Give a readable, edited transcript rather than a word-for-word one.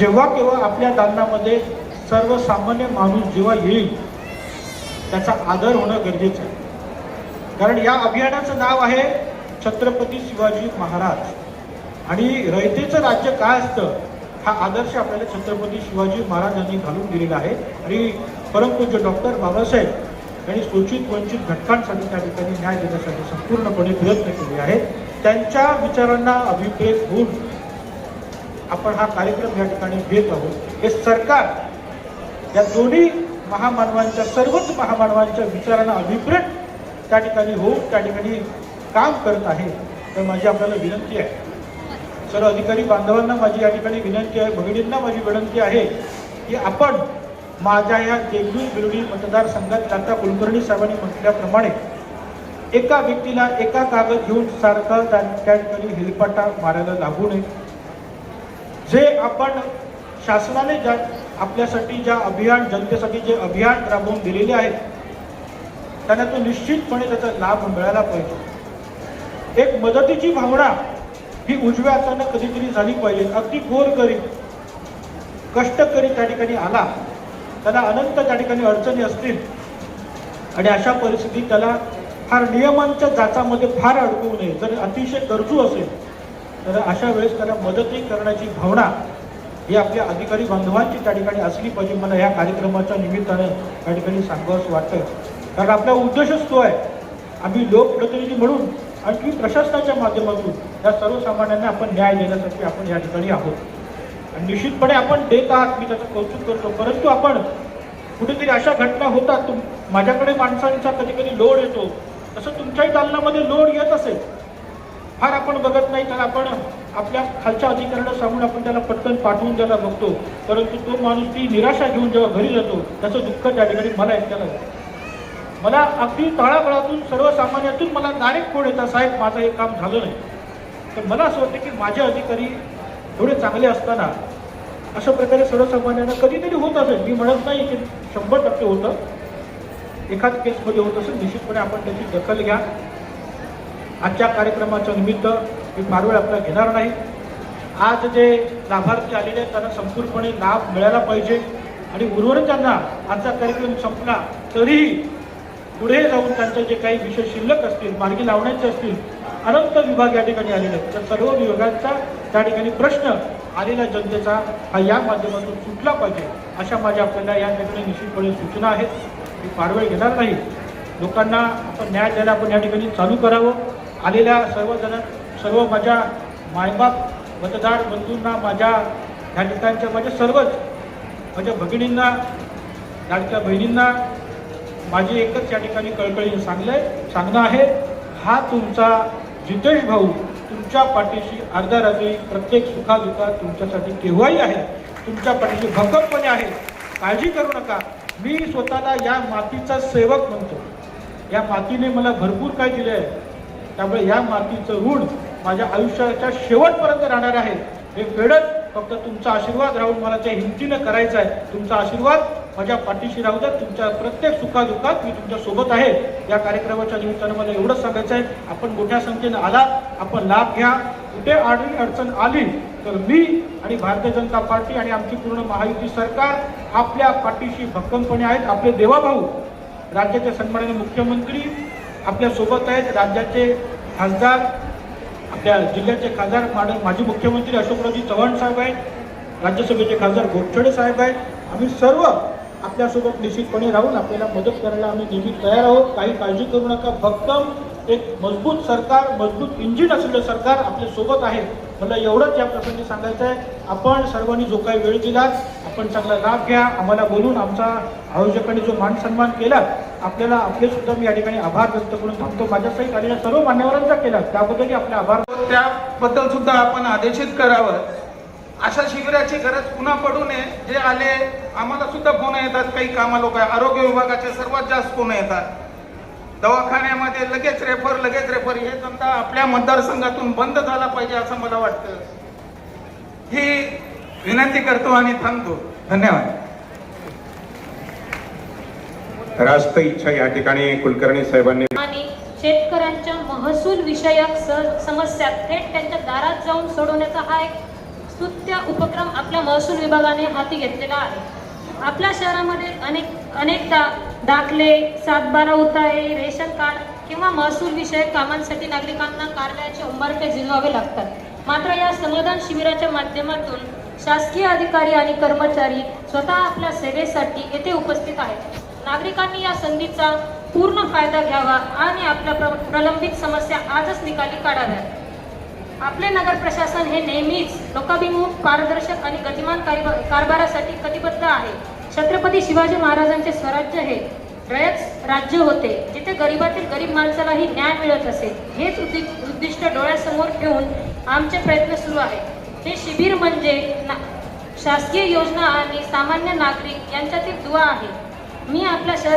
जेव्हा केव्हा आपल्या दालनामध्ये सर्वसामान्य माणूस जेव्हा येईल त्याचा आदर होणं गरजेचं आहे. कारण या अभियानाचं नाव आहे छत्रपती शिवाजी महाराज. आणि रयतेचं राज्य काय असतं हा आदर्श आपल्याला छत्रपती शिवाजी महाराजांनी घालून दिलेला आहे. आणि परमपूज्य डॉक्टर बाबासाहेब यांनी शोषित वंचित घटकांसाठी त्या ठिकाणी न्याय देण्यासाठी संपूर्णपणे प्रयत्न केले आहेत. त्यांच्या विचारांना अभिप्रेत होऊन आपण हा कार्यक्रम या ठिकाणी घेत आहोत. हे सरकार या दोन्ही महामानवांच्या सर्वच महामानवांच्या विचारांना अभिप्रेत त्या ठिकाणी होऊन त्या ठिकाणी काम करत आहे. तर माझी आपल्याला विनंती आहे, सर्व अधिकारी बांधवांना माझी या ठिकाणी विनंती आहे, भगिनींना माझी विनंती आहे की आपण माझ्या या देगलूर बिरोडी मतदारसंघात आता कुलकर्णी साहेबांनी म्हटल्याप्रमाणे एका व्यक्तीला एका कागद घेऊन सारखं त्या ठिकाणी हेलपाटा मारायला लागू नये. जे आपण शासनाने ज्या आपल्यासाठी ज्या अभियान जनतेसाठी जे अभियान राबवून दिलेले आहेत त्यांना तो निश्चितपणे त्याचा लाभ मिळाला पाहिजे. एक मदतीची भावना ही उजव्या हाताने कधीतरी झाली पाहिजे. अगदी गोरगरीब कष्टकरी त्या ठिकाणी आला, त्याला अनंत त्या ठिकाणी अडचणी असतील आणि अशा परिस्थितीत त्याला फार नियमांच्या जाचामध्ये फार अडकवू नये. जर अतिशय गरजू असेल तर अशा वेळेस त्याला मदतही करण्याची भावना ही आपल्या अधिकारी बांधवांची त्या ठिकाणी असली पाहिजे. मला या कार्यक्रमाच्या निमित्तानं त्या ठिकाणी सांगावंसं वाटतं. कारण आपला उद्देशच तो आहे, आम्ही लोकप्रतिनिधी म्हणून आणखी प्रशासनाच्या माध्यमातून या सर्वसामान्यांना आपण न्याय देण्यासाठी आपण या ठिकाणी आहोत. आणि निश्चितपणे आपण देत आहात, मी त्याचं कौतुक करतो. परंतु आपण कुठेतरी अशा घटना होतात, माझ्याकडे माणसांचा कधी कधी लोड येतो, तसं तुमच्याही दालनामध्ये लोड येत असेल, फार आपण बघत नाही, तर आपण आपल्या खालच्या अधिकाऱ्यांना सांगून आपण त्याला पटकन पाठवून द्यायला बघतो. परंतु तो माणूस ती निराशा घेऊन जेव्हा घरी जातो त्याचं दुःख त्या ठिकाणी मला एकट्याला जातं. मला अगदी तळागाळातून सर्वसामान्यातून मला डायरेक्ट फोन येतात, साहेब माझं हे काम झालं नाही. तर मला असं वाटतं की माझे अधिकारी एवढे चांगले असताना अशा प्रकारे सर्वसामान्यांना कधीतरी होत असेल. मी म्हणत नाही की 100% होतं, एखाद केसमध्ये होत असेल. निश्चितपणे आपण त्याची दखल घ्या. आजच्या कार्यक्रमाच्या निमित्त मी मारवेळ आपला घेणार नाही. आज जे लाभार्थी आलेले आहेत त्यांना संपूर्णपणे लाभ मिळाला पाहिजे. आणि उर्वरित ज्यांना आजचा कार्यक्रम संपला तरीही पुढे जाऊन त्यांचे जे काही विषय शिल्लक असतील, मार्गी लावण्याचे असतील, अनंत विभाग या ठिकाणी आलेले आहेत, तर सर्व विभागांचा त्या ठिकाणी प्रश्न आलेल्या जनतेचा हा या माध्यमातून सुटला पाहिजे, अशा माझ्या आपल्याला या ठिकाणी निश्चितपणे सूचना आहेत. मी फारवेळ घेणार नाही. लोकांना आपण न्याय द्यायला आपण या ठिकाणी चालू करावं. आलेल्या सर्वजण, सर्व माझ्या मायबाप मतदार बंधूंना, माझ्या या ठिकाणच्या माझ्या सर्वच माझ्या भगिनींना, लाडक्या बहिणींना माझी एकच या ठिकाणी कळकळीने सांगणं आहे, हा तुमचा जितेश भाऊ तुमच्या पाठीशी अर्ध्या रात्री प्रत्येक सुखादुखात तुमच्यासाठी केव्हाही आहे, तुमच्या पाठीशी भक्कमपणे आहे. काळजी करू नका. मी स्वतःला या मातीचा सेवक म्हणतो. या मातीने मला भरपूर काय दिले आहे, त्यामुळे या मातीचं ऋण माझ्या आयुष्याच्या शेवटपर्यंत राहणार आहे. हे फेडत फक्त तुमचा आशीर्वाद राहून मला त्या हिमतीनं करायचं आहे. तुमचा आशीर्वाद माझ्या पाठीशी राहू द्या. तुमच्या प्रत्येक सुखादुखात मी तुमच्या सोबत आहे. या कार्यक्रमाच्या निमित्तानं मला एवढंच सांगायचं आहे, आपण मोठ्या संख्येनं आलात, आपण लाभ घ्या. कुठे अडचण आली तर मी आणि भारतीय जनता पार्टी आणि आमची पूर्ण महायुती सरकार आपल्या पाठीशी भक्कमपणे आहेत. आपले देवाभाऊ राज्याचे सन्माननीय मुख्यमंत्री आपल्या सोबत आहेत. राज्याचे खासदार, आपल्या जिल्ह्याचे खासदार माजी मुख्यमंत्री अशोकरावजी चव्हाण साहेब आहेत. राज्यसभेचे खासदार गोपछडे साहेब आहेत. आम्ही सर्व आपल्यासोबत निश्चितपणे राहून आपल्याला मदत करायला आम्ही नेहमी तयार आहोत. काही काळजी करू नका. भक्कम एक मजबूत सरकार, मजबूत इंजिन असलेलं सरकार आपल्या सोबत आहे. मला एवढंच या प्रसंगी सांगायचं आहे. आपण सर्वांनी जो काही वेळ दिलात, आपण चांगला लाभ घ्या. आम्हाला बोलून आमचा आयोजकांनी जो मान सन्मान केला, आपल्याला आपले सुद्धा मी या ठिकाणी आभार व्यक्त करून थांबतो. माझ्यासहित आलेल्या सर्व मान्यवरांचा केला त्याबद्दलही आपले आभार. त्याबद्दल सुद्धा आपण आदेशित करावं. अशा शिबिराची गरज पुन्हा पडू नये. जे आले, आम्हाला सुद्धा फोन येतात, काही कामा लोक, आरोग्य विभागाचे सर्वात जास्त फोन येतात. दवाखान्यामध्ये लगेच रेफर हे धंदा आपल्या मतदारसंघातून बंद झाला पाहिजे असं मला वाटतं. ही विनंती करतो आणि थांबतो. धन्यवाद. रास्त इच्छा या ठिकाणी कुलकर्णी साहेबांनी आणि शेतकऱ्यांच्या महसूल विषयक समस्या थेट त्यांच्या दारात जाऊन सोडवण्याचा हा एक स्तुत्य उपक्रम आपल्या महसूल विभागाने हाती घेतलेला आहे. आपल्या शहरामध्ये अनेकदा दाखले, 7/12 उतारे, रेशन कार्ड किंवा महसूल विषयक कामांसाठी नागरिकांना कार्यालयाचे उंबरठे झिजवावे लागतात. मात्र या समाधान शिबिराच्या माध्यमातून शासकीय अधिकारी आणि कर्मचारी स्वतः आपल्या सेवेसाठी येथे उपस्थित आहेत. नागरिकांनी या संधीचा पूर्ण फायदा घ्यावा आणि आपल्या प्रलंबित समस्या आजच निकाली काढाव्यात. आपले नगर प्रशासन हे नेहमीच लोकाभिमुख, पारदर्शक आणि गतिमान कारभारासाठी कटिबद्ध आहे. छत्रपती शिवाजी महाराजांचे स्वराज्य हे रयत राज्य होते, जिथे गरीबातील गरीब माणसालाही न्याय मिळत असे. हेच उद्दिष्ट डोळ्यासमोर ठेवून आमचे प्रयत्न सुरू आहेत. हे शिबिर म्हणजे शासकीय योजना आणि सामान्य नागरिक यांच्यातील दुवा आहे. मी आपल्या